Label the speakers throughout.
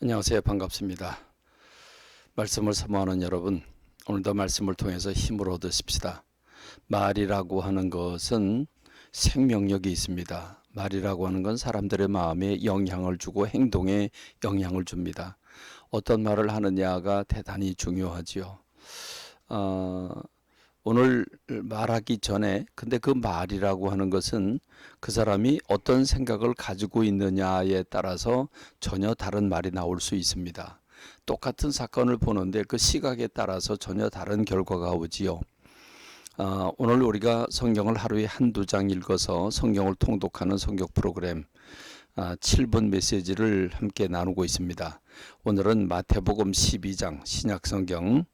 Speaker 1: 안녕하세요. 반갑습니다. 말씀을 사모하는 여러분, 오늘도 말씀을 통해서 힘을 얻으십시다. 말이라고 하는 것은 생명력이 있습니다. 말이라고 하는 건 사람들의 마음에 영향을 주고 행동에 영향을 줍니다. 어떤 말을 하느냐가 대단히 중요하지요. 오늘 말하기 전에 근데 그 말이라고 하는 것은 그 사람이 어떤 생각을 가지고 있느냐에 따라서 전혀 다른 말이 나올 수 있습니다. 똑같은 사건을 보는데 그 시각에 따라서 전혀 다른 결과가 오지요. 오늘 우리가 성경을 하루에 한두 장 읽어서 성경을 통독하는 성경 프로그램 7분 메시지를 함께 나누고 있습니다. 오늘은 마태복음 12장 신약성경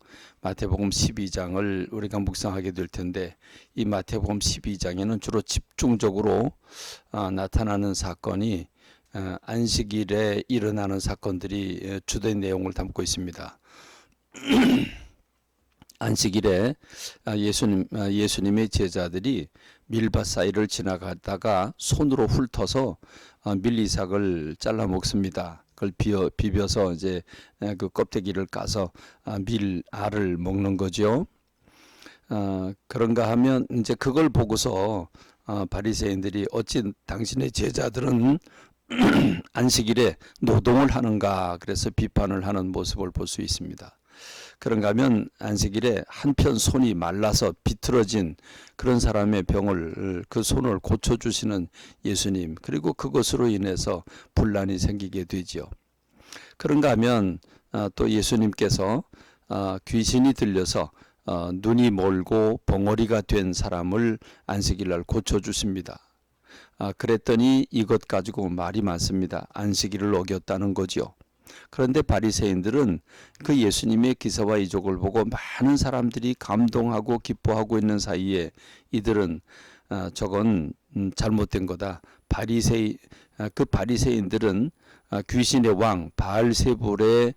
Speaker 1: 마태복음 12장을 우리가 묵상하게 될 텐데, 이 마태복음 12장에는 주로 집중적으로 나타나는 사건이 안식일에 일어나는 사건들이 주된 내용을 담고 있습니다. 안식일에 예수님의 제자들이 밀밭 사이를 지나가다가 손으로 훑어서 밀이삭을 잘라 먹습니다. 그걸 비벼서 이제 그 껍데기를 까서 밀알을 먹는 거죠. 그런가 하면 이제 그걸 보고서 바리새인들이 어찌 당신의 제자들은 안식일에 노동을 하는가, 그래서 비판을 하는 모습을 볼 수 있습니다. 그런가 하면 안식일에 한편 손이 말라서 비틀어진 그런 사람의 병을, 그 손을 고쳐주시는 예수님, 그리고 그것으로 인해서 분란이 생기게 되지요. 그런가 하면 또 예수님께서 귀신이 들려서 눈이 멀고 벙어리가 된 사람을 안식일날 고쳐주십니다. 그랬더니 이것 가지고 말이 많습니다. 안식일을 어겼다는 거지요. 그런데 바리새인들은 그 예수님의 기사와 이적을 보고 많은 사람들이 감동하고 기뻐하고 있는 사이에 이들은 저건 잘못된 거다. 그 바리새인들은 귀신의 왕 바알세불의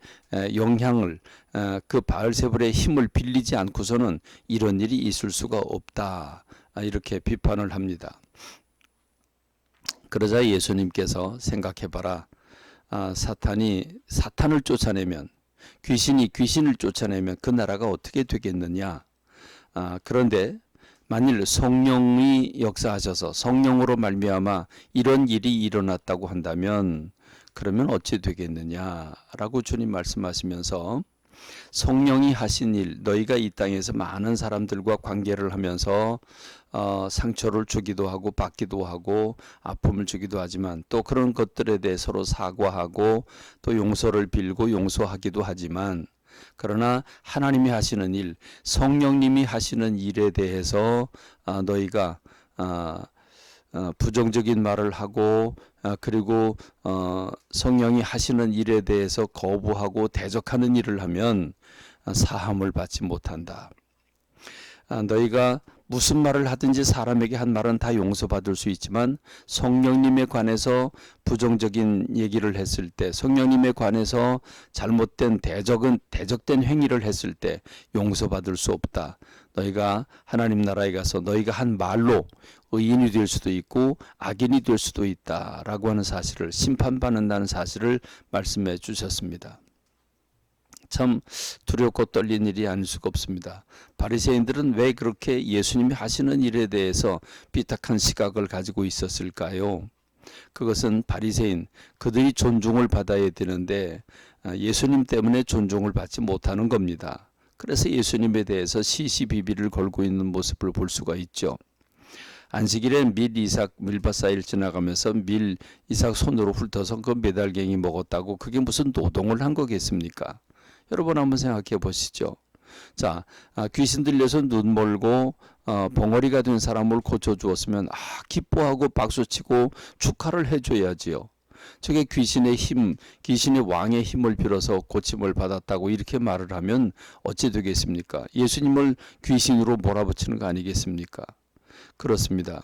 Speaker 1: 영향을, 그 바알세불의 힘을 빌리지 않고서는 이런 일이 있을 수가 없다, 이렇게 비판을 합니다. 그러자 예수님께서 생각해봐라. 사탄을 쫓아내면, 귀신이 귀신을 쫓아내면 그 나라가 어떻게 되겠느냐. 그런데 만일 성령이 역사하셔서 성령으로 말미암아 이런 일이 일어났다고 한다면 그러면 어찌 되겠느냐라고 주님 말씀하시면서, 성령이 하신 일, 너희가 이 땅에서 많은 사람들과 관계를 하면서 상처를 주기도 하고 받기도 하고 아픔을 주기도 하지만, 또 그런 것들에 대해 서로 사과하고 또 용서를 빌고 용서하기도 하지만, 그러나 하나님이 하시는 일, 성령님이 하시는 일에 대해서 너희가 부정적인 말을 하고 그리고 성령이 하시는 일에 대해서 거부하고 대적하는 일을 하면 사함을 받지 못한다. 너희가 무슨 말을 하든지 사람에게 한 말은 다 용서받을 수 있지만 성령님에 관해서 부정적인 얘기를 했을 때, 성령님에 관해서 잘못된 대적된 행위를 했을 때 용서받을 수 없다. 너희가 하나님 나라에 가서 너희가 한 말로 의인이 될 수도 있고 악인이 될 수도 있다라고 하는 사실을, 심판받는다는 사실을 말씀해 주셨습니다. 참 두렵고 떨린 일이 아닐 수가 없습니다. 바리새인들은 왜 그렇게 예수님이 하시는 일에 대해서 삐딱한 시각을 가지고 있었을까요? 그것은 바리새인, 그들이 존중을 받아야 되는데 예수님 때문에 존중을 받지 못하는 겁니다. 그래서 예수님에 대해서 시시비비를 걸고 있는 모습을 볼 수가 있죠. 안식일에 밀밭 사이를 지나가면서 밀이삭 손으로 훑어서 그 메달갱이 먹었다고 그게 무슨 노동을 한 거겠습니까? 여러분 한번 생각해 보시죠. 자, 귀신 들려서 눈 멀고 벙어리가 된 사람을 고쳐주었으면 기뻐하고 박수치고 축하를 해줘야지요. 저게 귀신의 힘, 귀신의 왕의 힘을 빌어서 고침을 받았다고 이렇게 말을 하면 어찌 되겠습니까? 예수님을 귀신으로 몰아붙이는 거 아니겠습니까? 그렇습니다.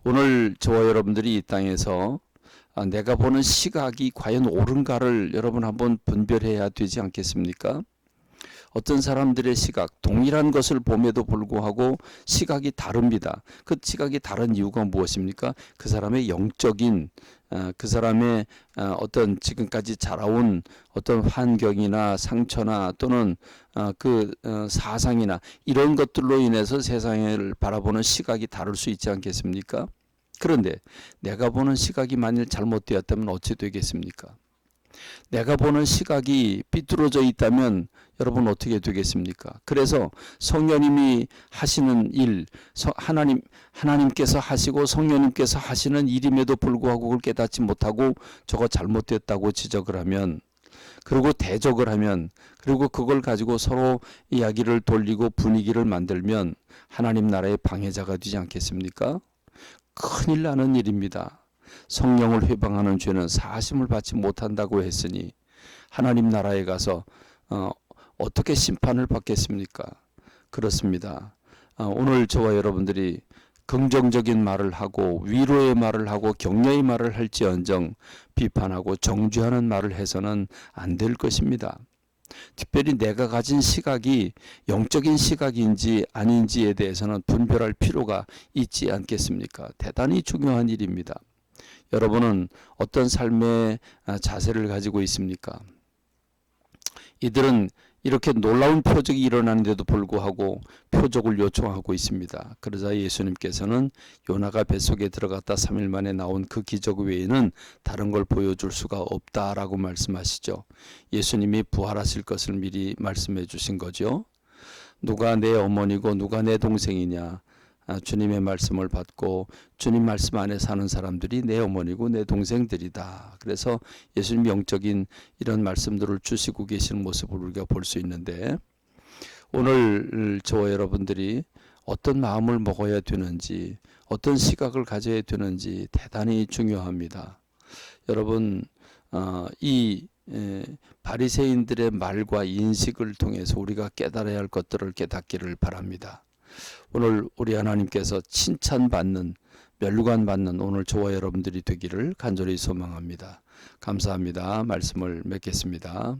Speaker 1: 오늘 저와 여러분들이 이 땅에서 내가 보는 시각이 과연 옳은가를 여러분 한번 분별해야 되지 않겠습니까? 어떤 사람들의 시각, 동일한 것을 봄에도 불구하고 시각이 다릅니다. 그 시각이 다른 이유가 무엇입니까? 그 사람의 영적인 그 사람의 어떤 지금까지 자라온 어떤 환경이나 상처나 또는 사상이나 이런 것들로 인해서 세상을 바라보는 시각이 다를 수 있지 않겠습니까? 그런데 내가 보는 시각이 만일 잘못되었다면 어찌 되겠습니까? 내가 보는 시각이 삐뚤어져 있다면 여러분 어떻게 되겠습니까? 그래서 성령님이 하시는 일, 하나님께서 하시고 성령님께서 하시는 일임에도 불구하고 그걸 깨닫지 못하고 저거 잘못됐다고 지적을 하면, 그리고 대적을 하면, 그리고 그걸 가지고 서로 이야기를 돌리고 분위기를 만들면 하나님 나라의 방해자가 되지 않겠습니까? 큰일 나는 일입니다. 성령을 회방하는 죄는 사하심을 받지 못한다고 했으니 하나님 나라에 가서 어떻게 심판을 받겠습니까? 그렇습니다. 오늘 저와 여러분들이 긍정적인 말을 하고 위로의 말을 하고 격려의 말을 할지언정 비판하고 정죄하는 말을 해서는 안 될 것입니다. 특별히 내가 가진 시각이 영적인 시각인지 아닌지에 대해서는 분별할 필요가 있지 않겠습니까? 대단히 중요한 일입니다. 여러분은 어떤 삶의 자세를 가지고 있습니까? 이들은 이렇게 놀라운 표적이 일어나는데도 불구하고 표적을 요청하고 있습니다. 그러자 예수님께서는 요나가 뱃속에 들어갔다 3일 만에 나온 그 기적 외에는 다른 걸 보여줄 수가 없다라고 말씀하시죠. 예수님이 부활하실 것을 미리 말씀해 주신 거죠. 누가 내 어머니고 누가 내 동생이냐? 주님의 말씀을 받고 주님 말씀 안에 사는 사람들이 내 어머니고 내 동생들이다. 그래서 예수님 영적인 이런 말씀들을 주시고 계시는 모습을 우리가 볼 수 있는데, 오늘 저와 여러분들이 어떤 마음을 먹어야 되는지, 어떤 시각을 가져야 되는지 대단히 중요합니다. 여러분, 이 바리새인들의 말과 인식을 통해서 우리가 깨달아야 할 것들을 깨닫기를 바랍니다. 오늘 우리 하나님께서 칭찬받는, 멸류관받는 오늘 저와 여러분들이 되기를 간절히 소망합니다. 감사합니다. 말씀을 맺겠습니다.